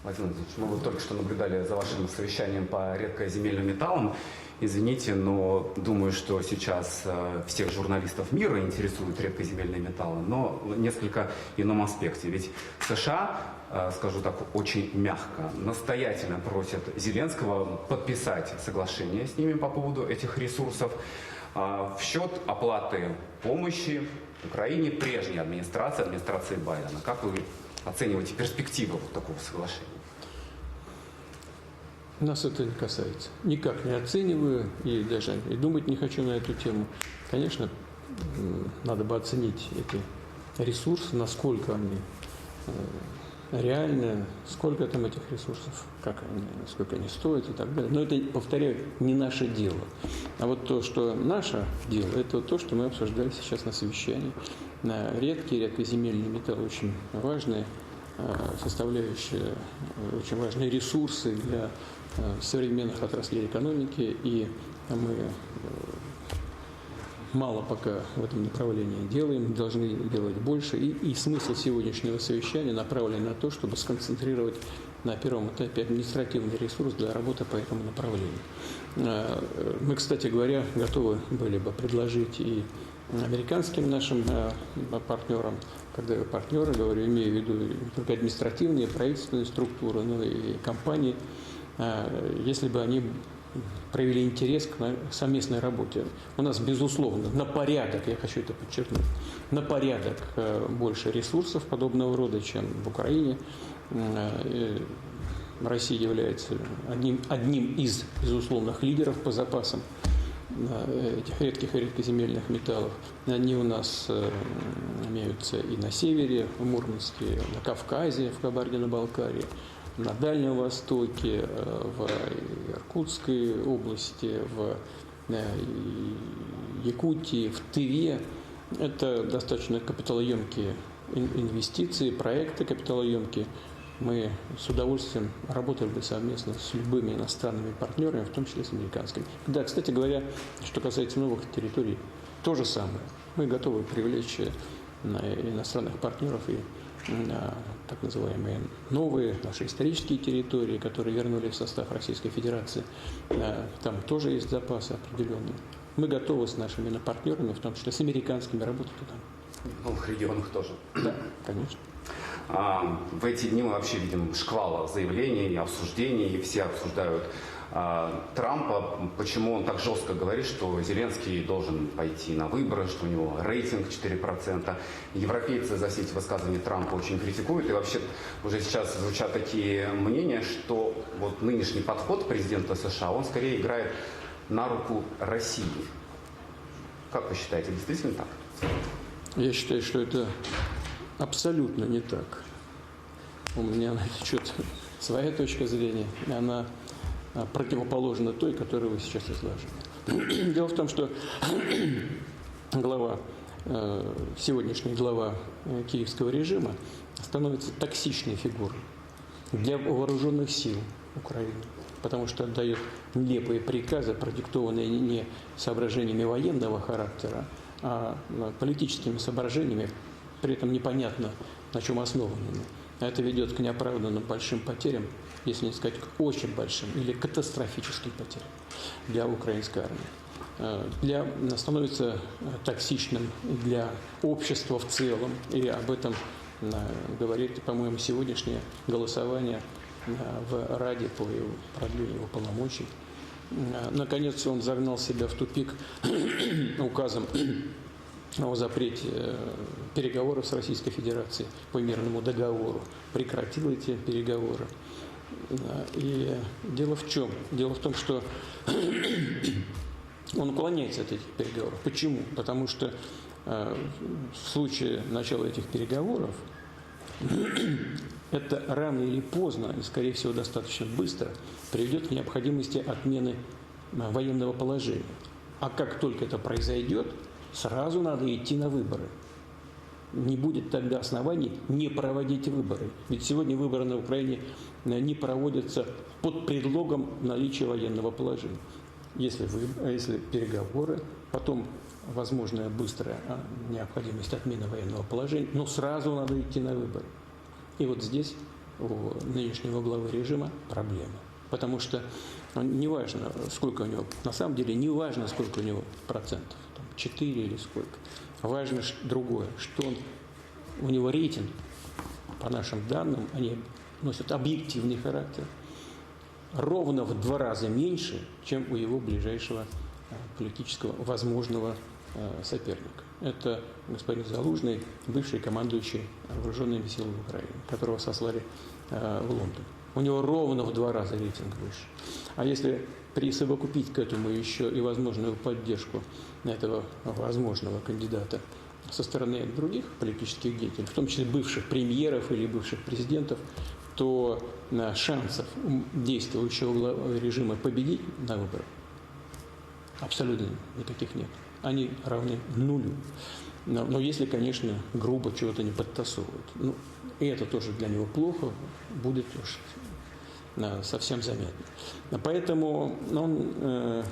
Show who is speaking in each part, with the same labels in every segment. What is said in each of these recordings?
Speaker 1: Владимир Владимирович, мы вот только что наблюдали за вашим совещанием по редкоземельным металлам. Извините, но думаю, что сейчас всех журналистов мира интересуют редкоземельные металлы, но в несколько ином аспекте. Ведь США, скажу так очень мягко, настоятельно просят Зеленского подписать соглашение с ними по поводу этих ресурсов в счет оплаты помощи Украине прежней администрации Байдена. Как вы оцениваете перспективы вот такого соглашения?
Speaker 2: Нас это не касается. Никак не оцениваю и даже и думать не хочу на эту тему. Конечно, надо бы оценить эти ресурсы, насколько они реальны, сколько там этих ресурсов, сколько они стоят и так далее. Но это, повторяю, не наше дело. А вот то, что наше дело, это то, что мы обсуждали сейчас на совещании. Редкоземельные металлы очень важные, составляющие, очень важные ресурсы для современных отраслей экономики, и мы мало пока в этом направлении делаем, должны делать больше. И смысл сегодняшнего совещания направлен на то, чтобы сконцентрировать на первом этапе административный ресурс для работы по этому направлению. Мы, кстати говоря, готовы были бы предложить и американским нашим партнерам, когда я партнеры говорю, имею в виду не только административные, правительственные структуры, но и компании, если бы они проявили интерес к совместной работе. У нас, безусловно, на порядок, я хочу это подчеркнуть, на порядок больше ресурсов подобного рода, чем в Украине. Россия является одним из безусловных лидеров по запасам этих редких и редкоземельных металлов. Они у нас имеются и на севере, в Мурманске, на Кавказе, в Кабардино-Балкарии, на Дальнем Востоке, в Иркутской области, в Якутии, в Тыве. Это достаточно капиталоемкие инвестиции, проекты капиталоемкие. Мы с удовольствием работали бы совместно с любыми иностранными партнерами, в том числе с американскими. Да, кстати говоря, что касается новых территорий, то же самое. Мы готовы привлечь иностранных партнеров и так называемые новые наши исторические территории, которые вернули в состав Российской Федерации. Там тоже есть запасы определенные. Мы готовы с нашими партнерами, в том числе с американскими, работать там.
Speaker 1: В новых регионах тоже.
Speaker 2: Да, конечно.
Speaker 1: В эти дни мы вообще видим шквал заявлений и обсуждений, и все обсуждают Трампа, почему он так жестко говорит, что Зеленский должен пойти на выборы, что у него рейтинг 4%. Европейцы за все эти высказывания Трампа очень критикуют, и вообще уже сейчас звучат такие мнения, что вот нынешний подход президента США, он скорее играет на руку России. Как вы считаете, действительно так?
Speaker 2: Я считаю, что это абсолютно не так. У меня на этот счет своя точка зрения, и она противоположна той, которую вы сейчас изложили. Дело в том, что сегодняшний глава киевского режима становится токсичной фигурой для вооруженных сил Украины, потому что отдает нелепые приказы, продиктованные не соображениями военного характера, а политическими соображениями, при этом непонятно, на чем основанными. Это ведет к неоправданным большим потерям, если не сказать к очень большим или катастрофическим потерям для украинской армии. Становится токсичным для общества в целом, и об этом говорит, по-моему, сегодняшнее голосование в Раде по продлению его полномочий. Наконец, он загнал себя в тупик указом о запрете переговоров с Российской Федерацией по мирному договору, прекратил эти переговоры. И дело в чем? Дело в том, что он уклоняется от этих переговоров. Почему? Потому что в случае начала этих переговоров это рано или поздно, и, скорее всего, достаточно быстро приведет к необходимости отмены военного положения. А как только это произойдет, сразу надо идти на выборы. Не будет тогда оснований не проводить выборы. Ведь сегодня выборы на Украине не проводятся под предлогом наличия военного положения. Если переговоры, потом возможная быстрая необходимость отмены военного положения, но сразу надо идти на выборы. И вот здесь у нынешнего главы режима проблема. Потому что неважно, сколько у него, на самом деле не важно, сколько у него процентов, там, 4 или сколько. Важно другое, что у него рейтинг, по нашим данным, они носят объективный характер, ровно в 2 раза меньше, чем у его ближайшего политического возможного соперника. Это господин Залужный, бывший командующий вооруженными силами Украины, которого сослали в Лондон. У него ровно в 2 раза рейтинг выше. А если присовокупить к этому еще и возможную поддержку этого возможного кандидата со стороны других политических деятелей, в том числе бывших премьеров или бывших президентов, то шансов действующего главы режима победить на выборах абсолютно никаких нет. Они равны нулю. Но если, конечно, грубо чего-то не подтасовывают. Ну, и это тоже для него плохо, будет уж совсем заметно. Поэтому он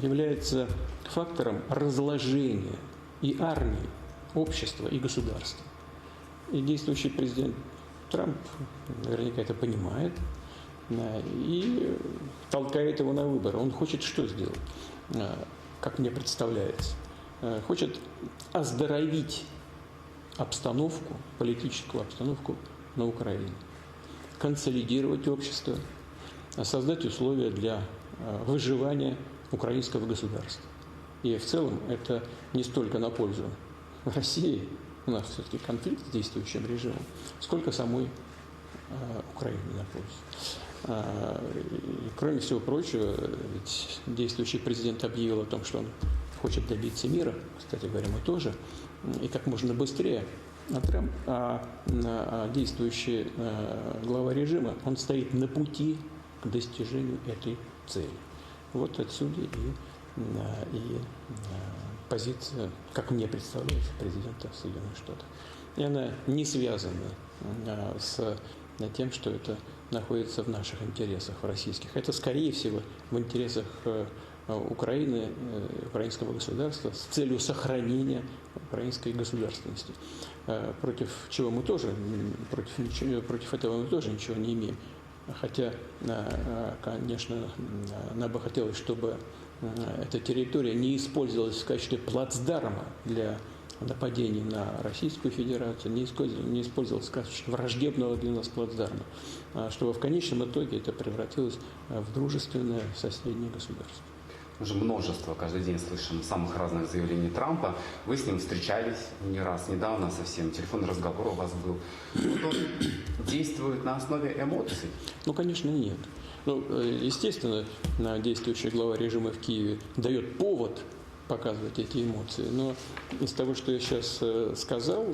Speaker 2: является фактором разложения и армии, общества, и государства. И действующий президент Трамп наверняка это понимает и толкает его на выборы. Он хочет что сделать? Как мне представляется, хочет оздоровить обстановку, политическую обстановку на Украине, консолидировать общество, создать условия для выживания украинского государства. И в целом это не столько на пользу России, у нас все-таки конфликт с действующим режимом, сколько самой Украине на пользу. И, кроме всего прочего, ведь действующий президент объявил о том, что он хочет добиться мира, кстати говоря, мы тоже, и как можно быстрее. А действующий глава режима, он стоит на пути к достижению этой цели. Вот отсюда и позиция, как мне представляется, президента Соединенных Штатов. И она не связана с тем, что это находится в наших интересах, в российских. Это, скорее всего, в интересах Украины, украинского государства с целью сохранения украинской государственности. Против чего мы тоже, против этого мы тоже ничего не имеем. Хотя, конечно, нам бы хотелось, чтобы эта территория не использовалась в качестве плацдарма для нападений на Российскую Федерацию, не использовалась в качестве враждебного для нас плацдарма, чтобы в конечном итоге это превратилось в дружественное соседнее государство.
Speaker 1: Уже множество, каждый день слышим самых разных заявлений Трампа. Вы с ним встречались не раз, недавно совсем, телефонный разговор у вас был. Он действует на основе эмоций?
Speaker 2: Ну, конечно, нет. Ну, естественно, действующий глава режима в Киеве дает повод показывать эти эмоции. Но из того, что я сейчас сказал,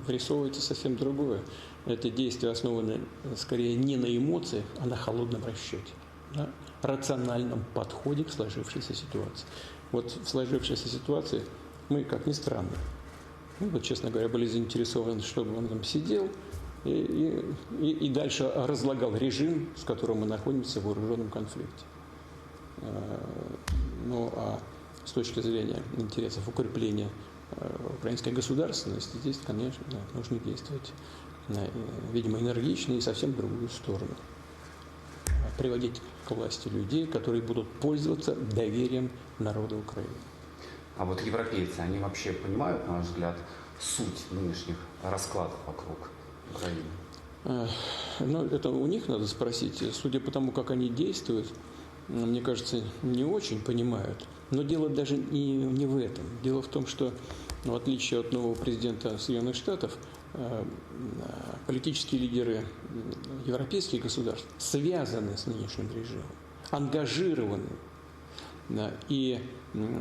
Speaker 2: вырисовывается совсем другое. Это действие основано скорее не на эмоциях, а на холодном расчете, на рациональном подходе к сложившейся ситуации. Вот в сложившейся ситуации мы, как ни странно, вот, честно говоря, были заинтересованы, чтобы он там сидел и дальше разлагал режим, с которым мы находимся в вооруженном конфликте. Ну, а с точки зрения интересов укрепления украинской государственности, здесь, конечно, нужно действовать, видимо, энергично и совсем в другую сторону. Приводить к власти людей, которые будут пользоваться доверием народа Украины.
Speaker 1: А вот европейцы, они вообще понимают, на ваш взгляд, суть нынешних раскладов вокруг Украины?
Speaker 2: Ну, это у них надо спросить. Судя по тому, как они действуют, мне кажется, не очень понимают. Но дело даже не в этом. Дело в том, что, в отличие от нового президента Соединенных Штатов, политические лидеры европейских государств связаны с нынешним режимом, ангажированы. И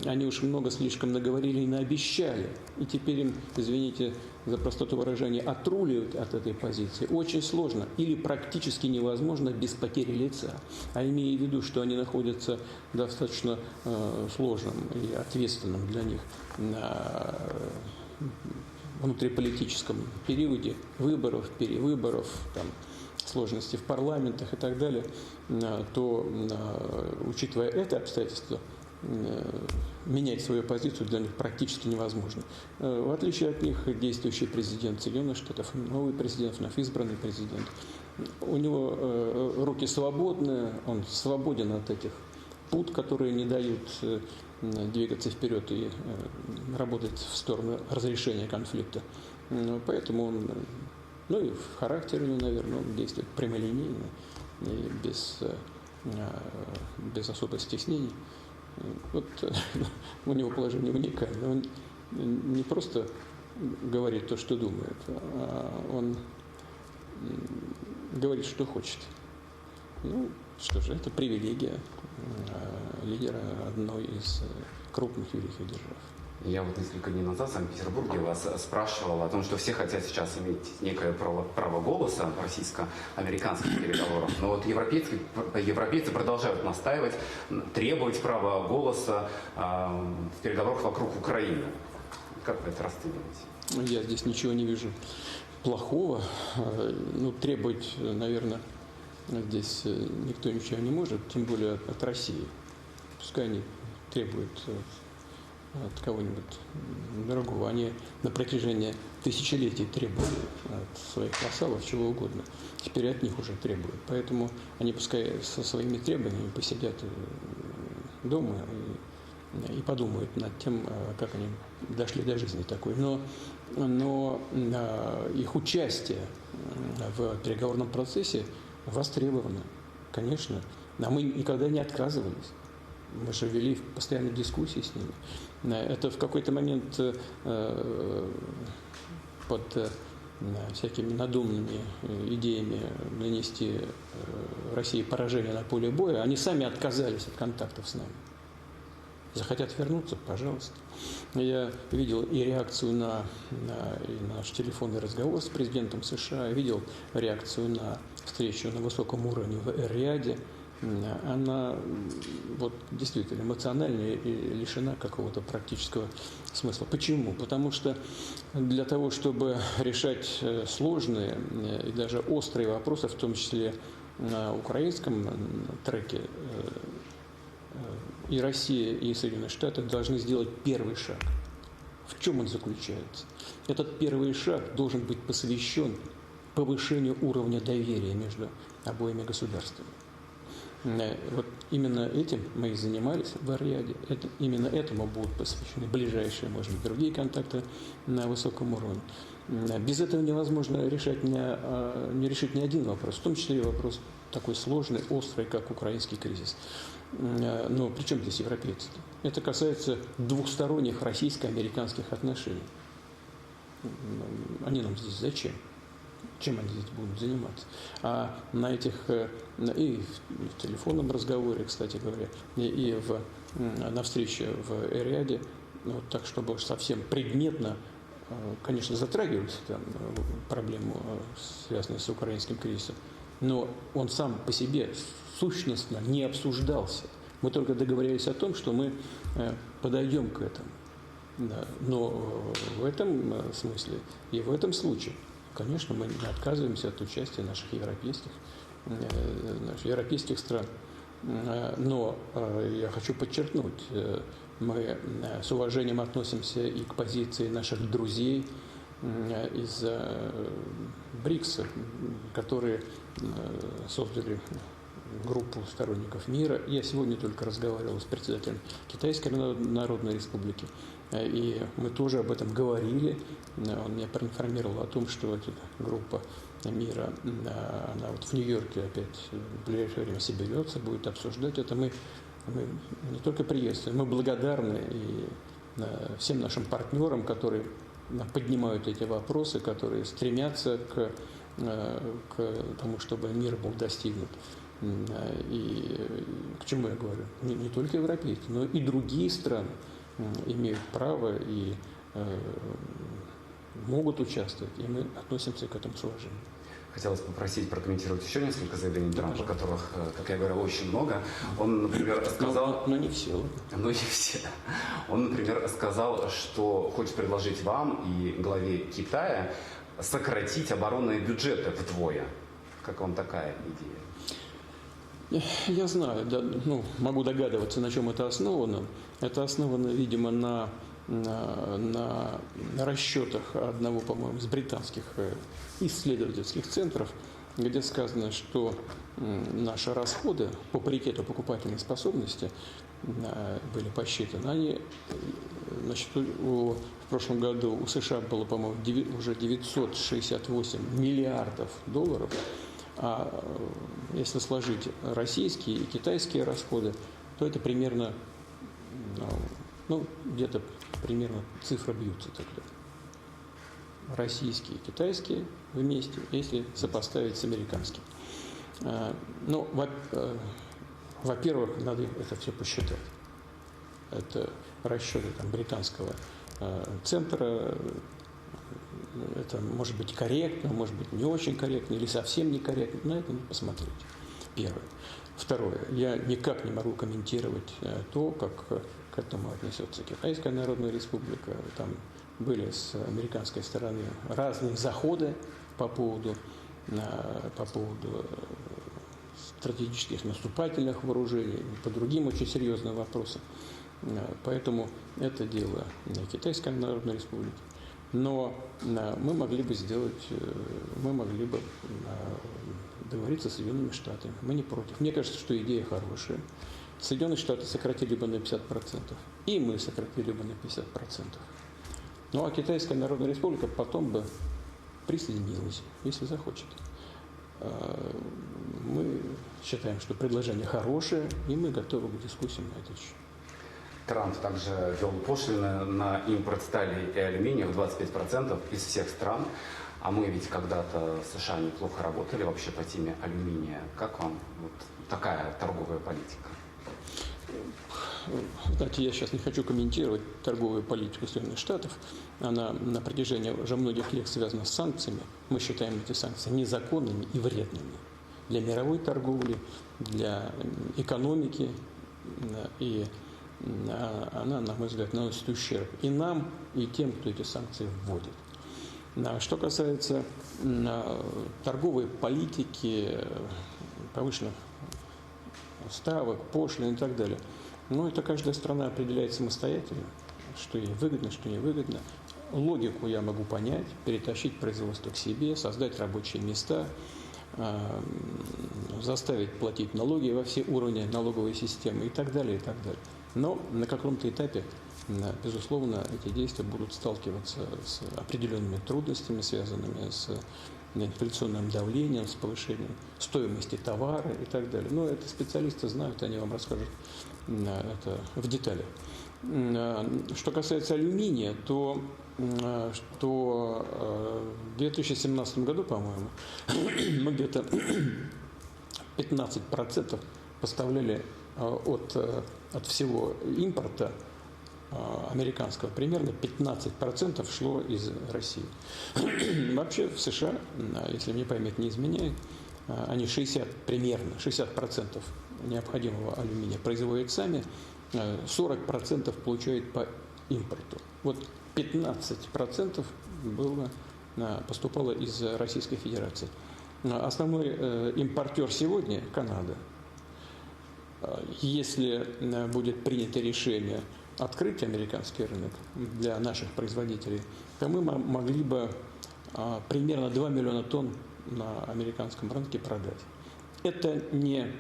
Speaker 2: они уж много слишком наговорили и наобещали. И теперь им, извините за простоту выражения, отруливать от этой позиции очень сложно или практически невозможно без потери лица. А имея в виду, что они находятся в достаточно сложном и ответственном для них внутриполитическом периоде выборов, перевыборов, там, сложности в парламентах и так далее, то, учитывая это обстоятельство, менять свою позицию для них практически невозможно. В отличие от них, действующий президент Соединенных Штатов, новый президент, вновь избранный президент, у него руки свободны, он свободен от этих пут, которые не дают двигаться вперед и работать в сторону разрешения конфликта. Поэтому он, ну и в характере, наверное, он действует прямолинейно и без особых стеснений. Вот у него положение уникальное. Он не просто говорит то, что думает, а он говорит, что хочет. Ну, что же, это привилегия лидера одной из крупных великих держав.
Speaker 1: Я вот несколько дней назад в Санкт-Петербурге вас спрашивал о том, что все хотят сейчас иметь некое право голоса в российско-американских переговорах, но вот европейцы продолжают настаивать, требовать права голоса в переговорах вокруг Украины. Как вы это расцениваете?
Speaker 2: Я здесь ничего не вижу плохого. Ну, требовать, наверное, здесь никто ничего не может, тем более от России. Пускай они требуют от кого-нибудь другого. Они на протяжении тысячелетий требовали от своих вассалов чего угодно. Теперь от них уже требуют. Поэтому они пускай со своими требованиями посидят дома и подумают над тем, как они дошли до жизни такой. Но их участие в переговорном процессе востребовано, конечно. А мы никогда не отказывались. Мы же вели постоянные дискуссии с ними. Это в какой-то момент под всякими надуманными идеями нанести России поражение на поле боя, они сами отказались от контактов с нами. Захотят вернуться, пожалуйста. Я видел и реакцию на наш телефонный разговор с президентом США, видел реакцию на встречу на высоком уровне в Эр-Рияде. Она вот, действительно эмоциональная и лишена какого-то практического смысла. Почему? Потому что для того, чтобы решать сложные и даже острые вопросы, в том числе на украинском треке, и Россия, и Соединенные Штаты должны сделать первый шаг. В чем он заключается? Этот первый шаг должен быть посвящен повышению уровня доверия между обоими государствами. Вот именно этим мы и занимались в Эр-Рияде. Именно этому будут посвящены ближайшие, может быть, другие контакты на высоком уровне. Без этого невозможно решить ни один вопрос, в том числе и вопрос такой сложный, острый, как украинский кризис. Но при чем здесь европейцы? Это касается двухсторонних российско-американских отношений. Они нам здесь зачем? Чем они здесь будут заниматься? А на этих, и в телефонном разговоре, кстати говоря, и на встрече в Эр-Рияде, вот так, чтобы совсем предметно, конечно, затрагивать там проблему, связанную с украинским кризисом, но он сам по себе сущностно не обсуждался. Мы только договорились о том, что мы подойдем к этому. Да. Но в этом смысле и в этом случае, конечно, мы не отказываемся от участия наших европейских стран. Но я хочу подчеркнуть, мы с уважением относимся и к позиции наших друзей из БРИКСа, которые создали группу сторонников мира. Я сегодня только разговаривал с председателем Китайской Народной Республики, и мы тоже об этом говорили. Он меня проинформировал о том, что эта группа мира, она вот в Нью-Йорке опять в ближайшее время соберется, будет обсуждать это. Мы не только приветствуем, мы благодарны и всем нашим партнерам, которые поднимают эти вопросы, которые стремятся к тому, чтобы мир был достигнут. И к чему я говорю? Не только европейцы, но и другие страны имеют право и могут участвовать, и мы относимся к этому с уважением.
Speaker 1: Хотелось попросить прокомментировать еще несколько заявлений Трампа, которых, как я говорил, очень много. Он, например, сказал...
Speaker 2: Но не все.
Speaker 1: Но не все. Он, например, сказал, что хочет предложить вам и главе Китая сократить оборонные бюджеты вдвое. Как вам такая идея?
Speaker 2: Я знаю, да, ну, могу догадываться, на чем это основано. Это основано, видимо, на расчетах одного, по-моему, из британских исследовательских центров, где сказано, что наши расходы по паритету покупательной способности были посчитаны. Они, значит, в прошлом году у США было, по-моему, уже 968 миллиардов долларов. А если сложить российские и китайские расходы, то это примерно, ну, где-то примерно цифры бьются тогда. Российские и китайские вместе, если сопоставить с американским. Ну, во-первых, надо это все посчитать. Это расчеты там, британского центра. Это может быть корректно, может быть не очень корректно или совсем некорректно. На это надо посмотреть. Первое. Второе. Я никак не могу комментировать то, как к этому отнесется Китайская Народная Республика. Там были с американской стороны разные заходы по поводу стратегических наступательных вооружений, по другим очень серьезным вопросам. Поэтому это дело Китайской Народной Республики. Но мы могли бы договориться с Соединенными Штатами. Мы не против. Мне кажется, что идея хорошая. Соединенные Штаты сократили бы на 50%, и мы сократили бы на 50%. Ну а Китайская Народная Республика потом бы присоединилась, если захочет. Мы считаем, что предложение хорошее, и мы готовы к дискуссиям на этот счет.
Speaker 1: Трамп также ввел пошлины на импорт стали и алюминия в 25% из всех стран. А мы ведь когда-то в США неплохо работали вообще по теме алюминия. Как вам вот такая торговая политика?
Speaker 2: Знаете, я сейчас не хочу комментировать торговую политику Соединенных Штатов. Она на протяжении уже многих лет связана с санкциями. Мы считаем эти санкции незаконными и вредными для мировой торговли, для экономики. И она, на мой взгляд, наносит ущерб и нам, и тем, кто эти санкции вводит. Что касается торговой политики, повышенных ставок, пошлин и так далее, ну, это каждая страна определяет самостоятельно, что ей выгодно, что не выгодно. Логику я могу понять, перетащить производство к себе, создать рабочие места, заставить платить налоги во все уровни налоговой системы и так далее, и так далее. Но на каком-то этапе, безусловно, эти действия будут сталкиваться с определенными трудностями, связанными с инфляционным давлением, с повышением стоимости товара и так далее. Но это специалисты знают, они вам расскажут это в деталях. Что касается алюминия, то в 2017 году, по-моему, мы где-то 15% поставляли от всего импорта американского, примерно 15% шло из России. Вообще в США, если мне память не изменяет, они примерно 60% необходимого алюминия производят сами, 40% получают по импорту. Вот 15% поступало из Российской Федерации. Основной импортер сегодня – Канада. Если будет принято решение открыть американский рынок для наших производителей, то мы могли бы примерно 2 миллиона тонн на американском рынке продать. Это не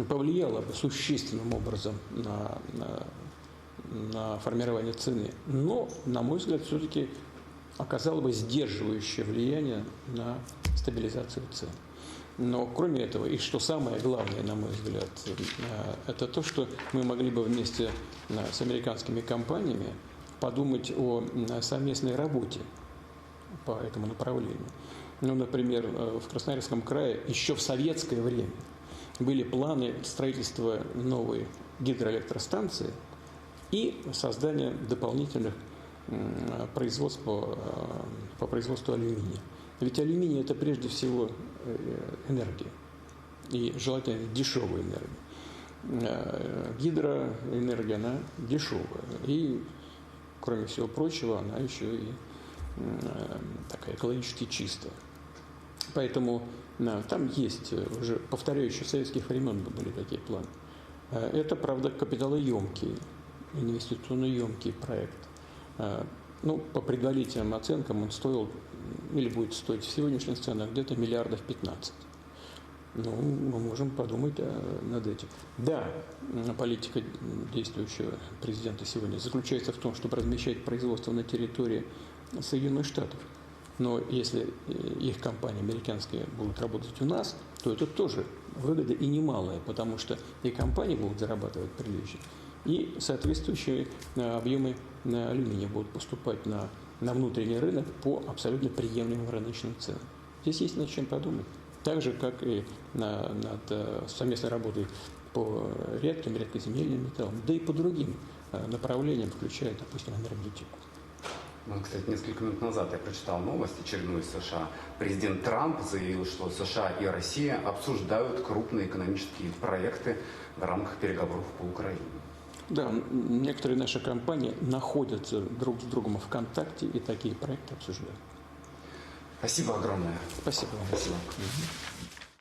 Speaker 2: повлияло бы существенным образом на формирование цены, но, на мой взгляд, все-таки оказало бы сдерживающее влияние на стабилизацию цен. Но кроме этого, и что самое главное, на мой взгляд, это то, что мы могли бы вместе с американскими компаниями подумать о совместной работе по этому направлению. Ну, например, в Красноярском крае еще в советское время были планы строительства новой гидроэлектростанции и создания дополнительных производств по производству алюминия. Ведь алюминий – это прежде всего энергия, и желательно дешевая энергия. Гидроэнергия, она дешевая, и, кроме всего прочего, она еще и такая экологически чистая. Поэтому там есть, уже повторяю, еще с советских времен были такие планы. Это, правда, капиталоемкий, инвестиционно-емкий проект. Ну, по предварительным оценкам он стоил, или будет стоить в сегодняшних ценах, где-то миллиардов 15. Ну, мы можем подумать над этим. Да, политика действующего президента сегодня заключается в том, чтобы размещать производство на территории Соединенных Штатов. Но если их компании американские будут работать у нас, то это тоже выгода и немалая, потому что и компании будут зарабатывать прилично, и соответствующие объемы алюминия будут поступать на внутренний рынок по абсолютно приемлемым рыночным ценам. Здесь есть над чем подумать. Так же, как и над совместной работой по редкоземельным металлам, да и по другим направлениям, включая, допустим, энергетику.
Speaker 1: Ну, кстати, несколько минут назад я прочитал новость очередную из США. Президент Трамп заявил, что США и Россия обсуждают крупные экономические проекты в рамках переговоров по Украине.
Speaker 2: Да, некоторые наши компании находятся друг с другом в контакте и такие проекты обсуждают.
Speaker 1: Спасибо огромное.
Speaker 2: Спасибо вам.
Speaker 1: Спасибо.